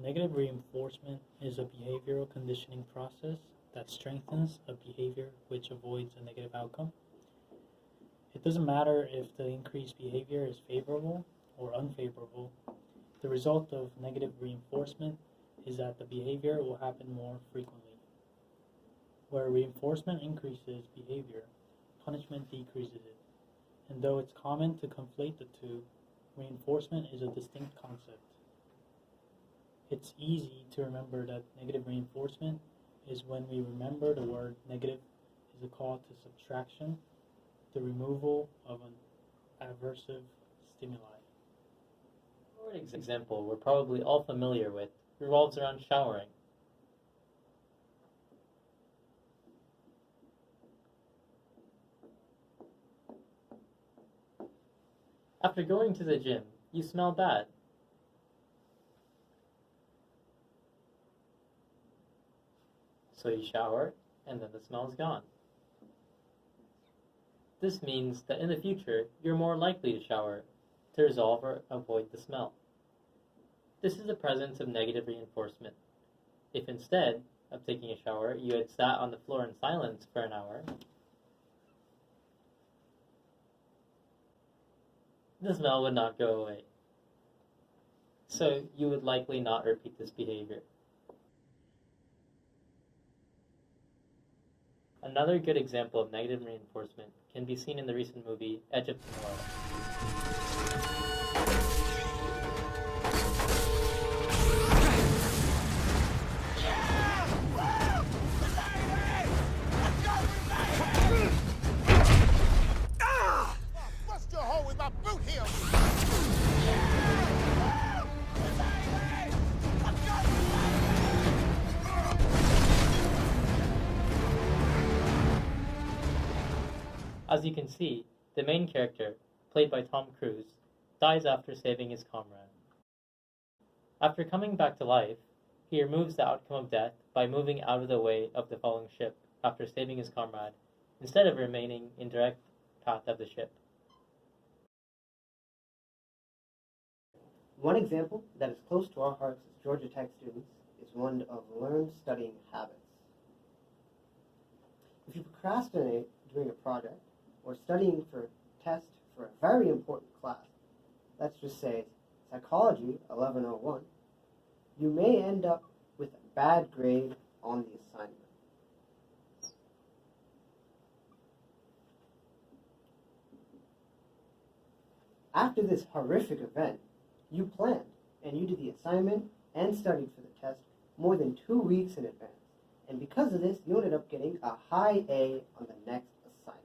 Negative reinforcement is a behavioral conditioning process that strengthens a behavior which avoids a negative outcome. It doesn't matter if the increased behavior is favorable or unfavorable. The result of negative reinforcement is that the behavior will happen more frequently. Where reinforcement increases behavior, punishment decreases it. And though it's common to conflate the two, reinforcement is a distinct concept. It's easy to remember that negative reinforcement is when we remember the word negative is a call to subtraction, the removal of an aversive stimuli. An example we're probably all familiar with revolves around showering. After going to the gym, you smell bad. So you shower, and then the smell is gone. This means that in the future, you're more likely to shower to resolve or avoid the smell. This is the presence of negative reinforcement. If instead of taking a shower, you had sat on the floor in silence for an hour, the smell would not go away. So you would likely not repeat this behavior. Another good example of negative reinforcement can be seen in the recent movie Edge of Tomorrow. Bust your hole with my boot heel! As you can see, the main character, played by Tom Cruise, dies after saving his comrade. After coming back to life, he removes the outcome of death by moving out of the way of the falling ship after saving his comrade, instead of remaining in direct path of the ship. One example that is close to our hearts as Georgia Tech students is one of learned studying habits. If you procrastinate during a project or studying for a test for a very important class, let's just say Psychology 1101, you may end up with a bad grade on the assignment. After this horrific event, you planned and you did the assignment and studied for the test more than 2 weeks in advance. And because of this, you ended up getting a high A on the next assignment.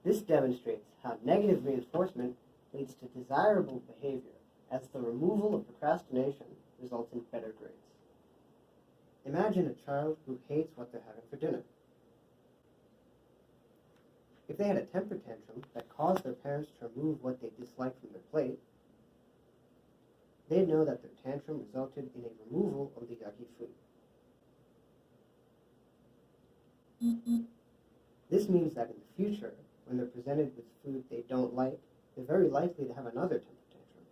This demonstrates how negative reinforcement leads to desirable behavior, as the removal of procrastination results in better grades. Imagine a child who hates what they're having for dinner. If they had a temper tantrum that caused their parents to remove what they disliked from their plate, they'd know that their tantrum resulted in a removal of the yucky food. This means that in the future, when they're presented with food they don't like, they're very likely to have another temper tantrum.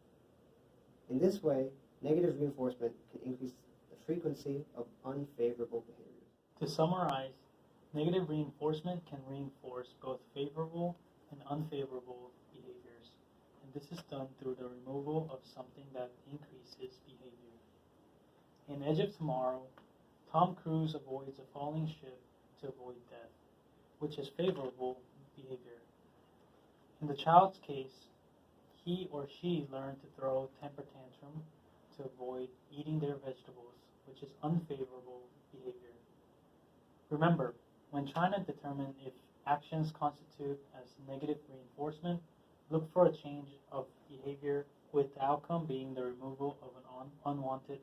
In this way, negative reinforcement can increase the frequency of unfavorable behaviors. To summarize, negative reinforcement can reinforce both favorable and unfavorable behaviors, and this is done through the removal of something that increases behavior. In Edge of Tomorrow, Tom Cruise avoids a falling ship to avoid death, which is favorable behavior. In the child's case, he or she learned to throw a temper tantrum to avoid eating their vegetables, which is unfavorable behavior. Remember, when trying to determine if actions constitute as negative reinforcement, look for a change of behavior with the outcome being the removal of an unwanted